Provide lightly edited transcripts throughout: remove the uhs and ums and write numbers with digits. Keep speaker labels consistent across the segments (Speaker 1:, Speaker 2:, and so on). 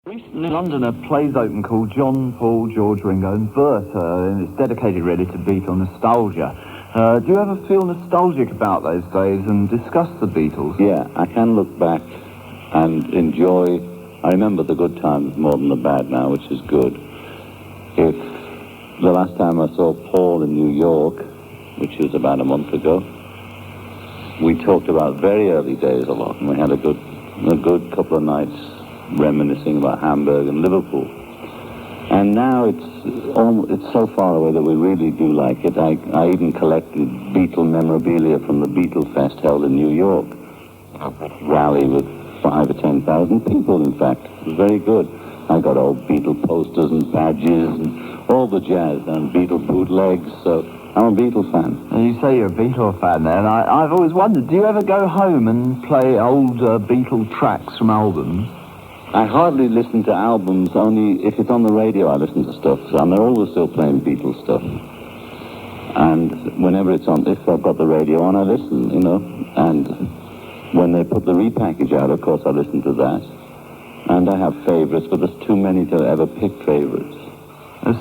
Speaker 1: Recently, Londoner plays open called John, Paul, George, Ringo and Bertha, and it's dedicated really to Beatle nostalgia. Do you ever feel nostalgic about those days and discuss the Beatles?
Speaker 2: Yeah, I can look back and enjoy. I remember the good times more than the bad now, which is good. If the last time I saw Paul in New York, which was about a month ago, we talked about very early days a lot, and we had a good couple of nights reminiscing about Hamburg and Liverpool. And now it's so far away that we really do like it. I even collected Beatle memorabilia from the Beatle Fest held in New York. A rally with 5,000 or 10,000 people, in fact. It was very good. I got old Beatle posters and badges and all the jazz and Beatle bootlegs, so I'm a Beatle fan.
Speaker 1: And you say you're a Beatle fan then. I've always wondered, do you ever go home and play old Beatle tracks from albums?
Speaker 2: I hardly listen to albums, only if it's on the radio I listen to stuff, and they're always still playing Beatles stuff. And whenever it's on, if I've got the radio on, I listen, you know. And when they put the repackage out, of course, I listen to that. And I have favourites, but there's too many to ever pick favourites.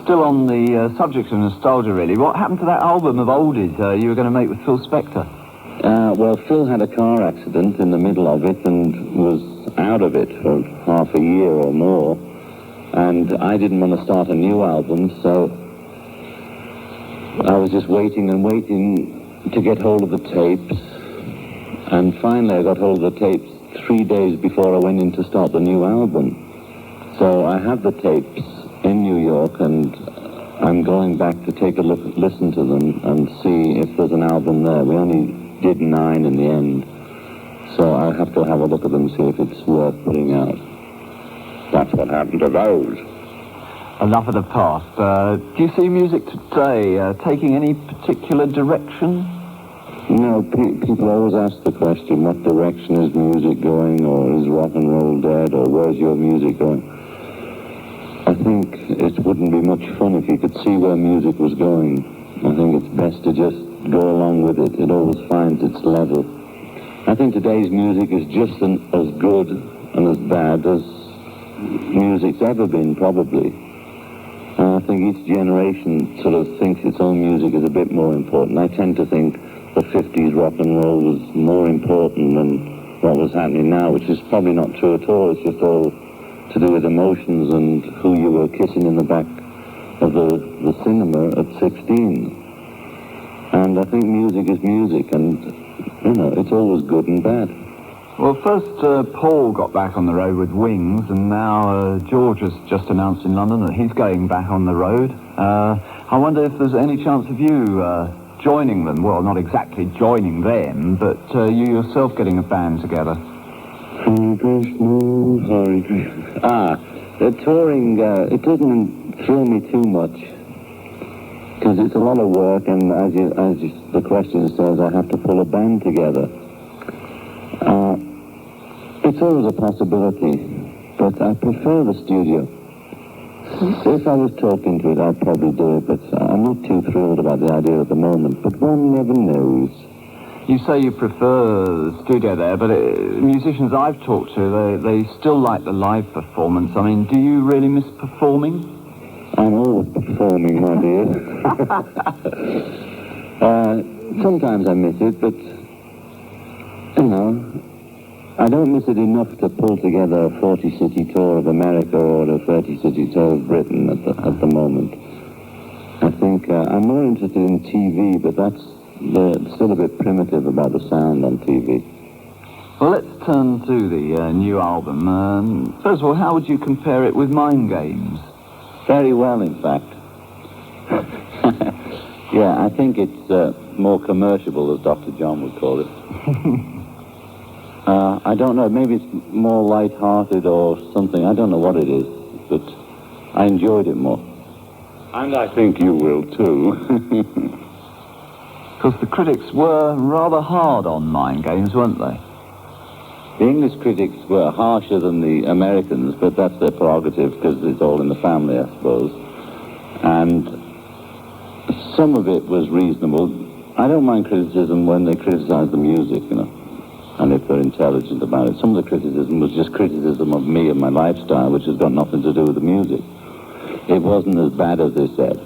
Speaker 1: Still on the subject of nostalgia, really, what happened to that album of oldies you were going to make with Phil Spector?
Speaker 2: Well, Phil had a car accident in the middle of it and was out of it for half a year or more. And I didn't want to start a new album, so I was just waiting and waiting to get hold of the tapes. And finally I got hold of the tapes 3 days before I went in to start the new album. So I have the tapes in New York, and I'm going back to take a look, listen to them and see if there's an album there. We only did 9 in the end, so I'll have to have a look at them and see if it's worth putting out. That's what happened to those.
Speaker 1: Enough of the past. Do you see music today taking any particular direction?
Speaker 2: No, people always ask the question, what direction is music going, or is rock and roll dead, or where's your music going? I think it wouldn't be much fun if you could see where music was going. I think it's best to just go along with it. It always finds its level. I think today's music is just as good and as bad as music's ever been, probably. And I think each generation sort of thinks its own music is a bit more important. I tend to think the 50s rock and roll was more important than what was happening now, which is probably not true at all. It's just all to do with emotions and who you were kissing in the back of the cinema at 16. And I think music is music, and, you know, it's always good and bad.
Speaker 1: Well, first Paul got back on the road with Wings, and now George has just announced in London that he's going back on the road. I wonder if there's any chance of you joining them. Well, not exactly joining them, but you yourself getting a band together.
Speaker 2: Hare Krishna, Hare Krishna. The touring, it doesn't thrill me too much, because it's a lot of work, and as the question says, I have to pull a band together. It's always a possibility, but I prefer the studio. If I was talking to it, I'd probably do it, but I'm not too thrilled about the idea at the moment, but one never knows.
Speaker 1: You say you prefer the studio there, but musicians I've talked to, they still like the live performance. I mean, do you really miss performing?
Speaker 2: I'm always performing, my dear. Sometimes I miss it, but, you know, I don't miss it enough to pull together a 40-city tour of America or a 30-city tour of Britain at the moment. I think I'm more interested in TV, but that's still a bit primitive about the sound on TV.
Speaker 1: Well, let's turn to the new album. First of all, how would you compare it with Mind Games?
Speaker 2: Very well, in fact. Yeah, I think it's more commercial, as Dr. John would call it. I don't know, maybe it's more light-hearted or something. I don't know what it is, but I enjoyed it more. And I think you will, too.
Speaker 1: Because the critics were rather hard on Mind Games, weren't they?
Speaker 2: The English critics were harsher than the Americans, but that's their prerogative, because it's all in the family, I suppose. And some of it was reasonable. I don't mind criticism when they criticize the music, you know. and if they're intelligent about it. Some of the criticism was just criticism of me and my lifestyle, which has got nothing to do with the music. It wasn't as bad as they said.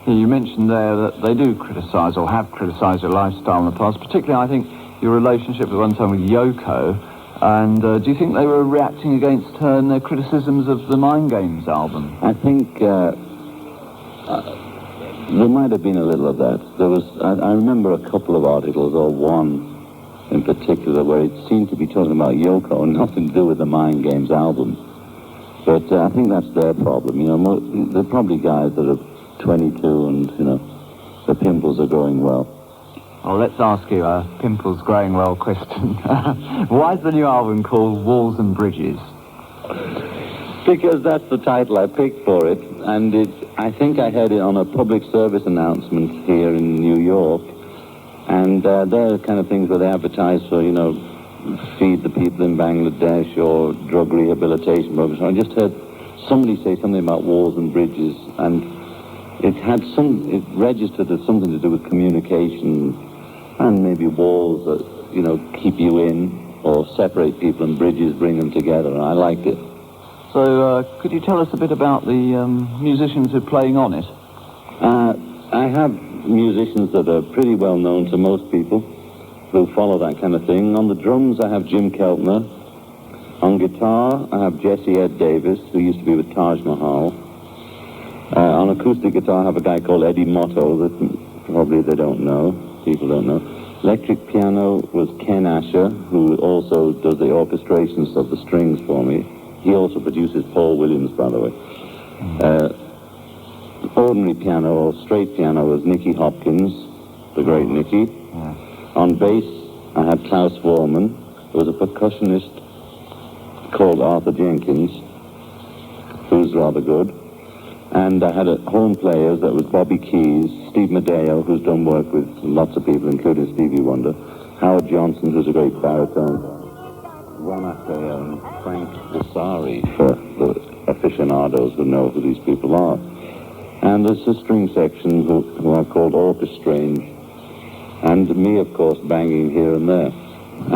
Speaker 1: You mentioned there that they do criticise or have criticised your lifestyle in the past, particularly, I think, your relationship at one time with Yoko. And do you think they were reacting against her and their criticisms of the Mind Games album?
Speaker 2: I think there might have been a little of that. There was, I remember a couple of articles, or one in particular, where it seemed to be talking about Yoko and nothing to do with the Mind Games album. But I think that's their problem. You know, they're probably guys that are 22 and, you know, the pimples are growing well.
Speaker 1: Well, let's ask you a pimples growing well question. Why is the new album called Walls and Bridges?
Speaker 2: Because that's the title I picked for it, and I think I heard it on a public service announcement here in New York, and they're the kind of things where they advertise for, you know, feed the people in Bangladesh or drug rehabilitation programs. I just heard somebody say something about walls and bridges, and it registered as something to do with communication, and maybe walls that, you know, keep you in or separate people, and bridges bring them together, and I liked it.
Speaker 1: So, could you tell us a bit about the musicians who are playing on it?
Speaker 2: I have musicians that are pretty well known to most people who follow that kind of thing. On the drums, I have Jim Keltner. On guitar, I have Jesse Ed Davis, who used to be with Taj Mahal. On acoustic guitar, I have a guy called Eddie Motto that probably people don't know. Electric piano was Ken Asher, who also does the orchestrations of the strings for me. He also produces Paul Williams, by the way. Ordinary piano or straight piano was Nicky Hopkins, the great Nicky. On bass, I had Klaus Voormann. There was a percussionist called Arthur Jenkins, who's rather good. And I had home players, that was Bobby Keys, Steve Medeo, who's done work with lots of people, including Stevie Wonder, Howard Johnson, who's a great baritone, Ron Assayer and Frank Desari, for the aficionados who know who these people are. And there's a string section who I've called Orchestrange, and me, of course, banging here and there.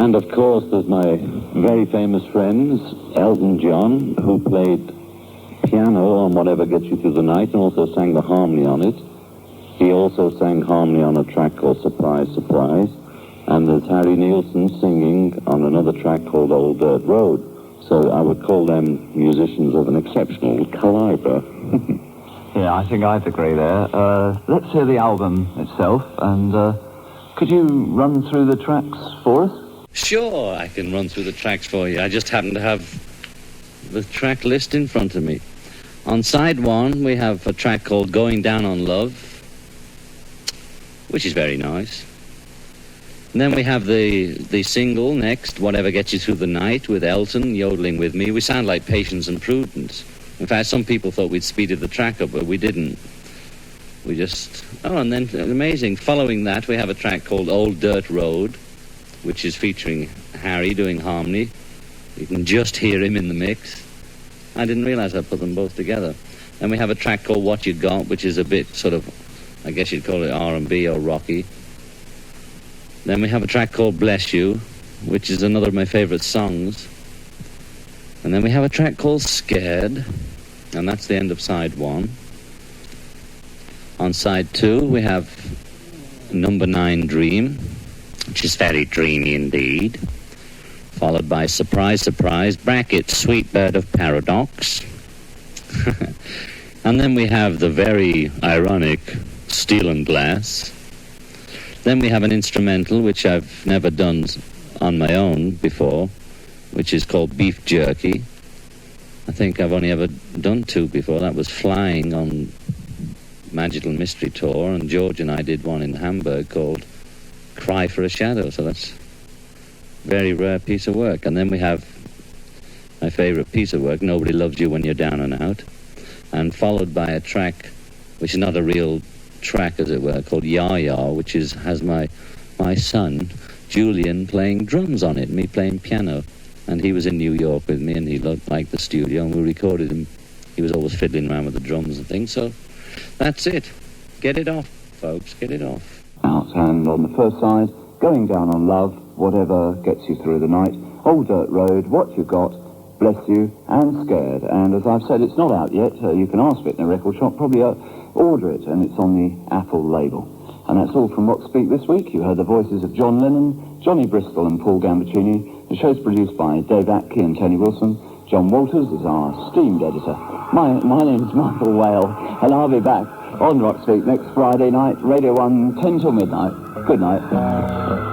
Speaker 2: And, of course, there's my very famous friends, Elton John, who played piano on Whatever Gets You Through the Night and also sang the harmony on it. He also sang harmony on a track called Surprise, Surprise. And there's Harry Nilsson singing on another track called Old Dirt Road. So I would call them musicians of an exceptional caliber.
Speaker 1: Yeah, I think I'd agree there. Let's hear the album itself, and could you run through the tracks for us?
Speaker 3: Sure, I can run through the tracks for you. I just happen to have the track list in front of me. On side one, we have a track called Going Down on Love, which is very nice. And then we have the single next, Whatever Gets You Through the Night, with Elton yodeling with me. We sound like Patience and Prudence. In fact, some people thought we'd speeded the track up, but we didn't. We just... Oh, and then, amazing, following that, we have a track called Old Dirt Road, which is featuring Harry doing harmony. You can just hear him in the mix. I didn't realize I put them both together. And we have a track called What You Got, which is a bit sort of, I guess you'd call it R&B or rocky. Then we have a track called Bless You, which is another of my favorite songs. And then we have a track called Scared, and that's the end of side one. On side two, we have number 9, Dream, which is very dreamy indeed. Followed by Surprise, Surprise, brackets, Sweet Bird of Paradox. And then we have the very ironic Steel and Glass. Then we have an instrumental, which I've never done on my own before, which is called Beef Jerky. I think I've only ever done 2 before. That was Flying on Magical Mystery Tour, and George and I did one in Hamburg called Cry for a Shadow, so that's a very rare piece of work. And then we have my favorite piece of work, Nobody Loves You When You're Down and Out, and followed by a track, which is not a real track, as it were, called Ya Ya, which has my son, Julian, playing drums on it, me playing piano. And he was in New York with me, and he liked the studio, and we recorded him. He was always fiddling around with the drums and things, so that's it. Get it off, folks, get it off.
Speaker 1: Out, and on the first side, Going Down on Love, whatever gets you through the night. Old Dirt Road, What You Got, Bless You, and Scared. And as I've said, it's not out yet. You can ask for it in a record shop, probably order it, and it's on the Apple label. And that's all from Rock Speak this week. You heard the voices of John Lennon, Johnny Bristol and Paul Gambaccini. The show's produced by Dave Atke and Tony Wilson. John Walters is our esteemed editor. My name's Michael Whale, and I'll be back on Rock Speak next Friday night, Radio 1, 10 till midnight. Good night.